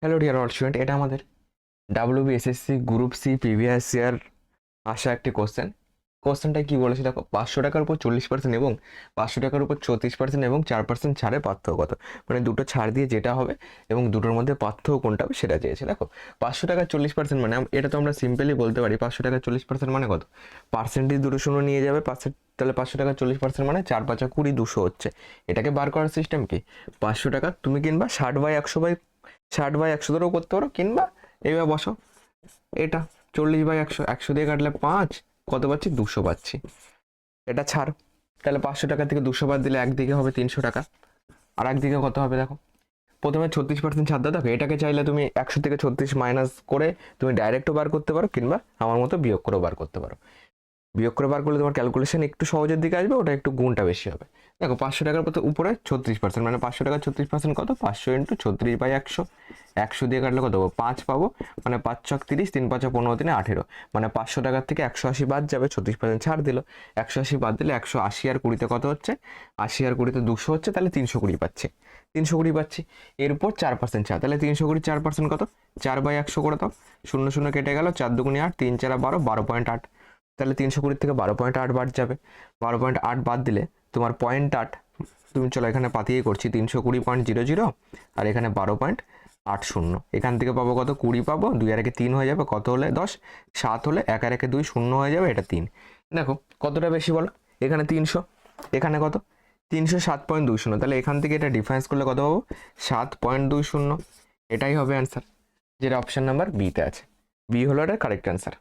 Hello dear all student, এটা আমাদের WBSSC group C previous year আসা একটি কোশ্চেনটা কি বলেছে দেখো, 500 টাকার উপর 40% এবং 500 টাকার উপর 34% এবং 4% ছাড়ের পার্থক্য কত, মানে দুটো ছাড় দিয়ে যেটা হবে এবং দুটোর মধ্যে পার্থক্য কোনটা হবে সেটা চেয়েছে। দেখো 500 টাকার 40% মানে এটা তো আমরা সিম্পলি বলতে পারি 500 টাকার 40% মানে কত, পার্সেন্টেজ দুটো শূন্য নিয়ে যাবে পার্সেন্ট, তাহলে 500 টাকার 40% মানে 4 5 20 200 হচ্ছে। এটাকে বার করার সিস্টেম কি, 500 টাকা তুমি কিনবা 60/100 ধরেও করতে পারো, কিংবা এইভাবে বসো, এটা 40/100, 100 দিয়ে কাটলে 5, কত পাচ্ছি 200 পাচ্ছি। এটা ছাড়, তাহলে 500 টাকা থেকে 200 বাদ দিলে একদিকে হবে 300 টাকা, আর একদিকে কত হবে দেখো, প্রথমে 36% ছাড় দাও। দেখো এটাকে চাইলে তুমি 100 থেকে 36 মাইনাস করে তুমি ডাইরেক্টও বার করতে পারো, কিংবা আমার মতো বিয়োগ করেও বার করতে পারো। বিয়োগ করে বার করলে তোমার ক্যালকুলেশন একটু সহজের দিকে আসবে, ওটা একটু গুণটা বেশি হবে। দেখো 500 টাকার উপরে 36%, মানে 500 টাকা 36% কত, 500 ইন্টু 36/100, 100 দিয়ে কাটলে কত পাবো 5 পাবো, মানে 5 ছক 30, 3 5 15, 3 18, মানে 500 টাকার থেকে 180 বাদ যাবে, 36% ছাড় দিল, 180 বাদ দিলে 180 আর 20তে কত হচ্ছে, 80 আর 20তে 200 হচ্ছে, তাহলে 320 পাচ্ছি, 320 পাচ্ছি। এরপর 4% ছাড়, তাহলে 320 4% কত, 4/100 করে দাও, 0 0 কেটে গেল, 4 2 8, 3 4 12, 12.8, তাহলে 320 থেকে 12.8 বাদ যাবে, 12.8 বাদ দিলে তোমার 0.8, তুমি চলো এখানে পাতিয়ে করছি 320.00 আর এখানে 12.80, এখান থেকে পাবো কত 20 পাবো, 2 আর 1 3 হয়ে যাবে, কত হলে 10, 7 হলে 1 আর 1 2 0 হয়ে যাবে, এটা 3। দেখো কতটা বেশি বলো, এখানে 300, এখানে কত 307.20, তাহলে এখান থেকে এটা ডিফারেন্স করলে কত পাবো 7.20, এটাই হবে অ্যান্সার, যেটা অপশন নাম্বার বিতে আছে। বি হলো এটা কারেক্ট অ্যান্সার।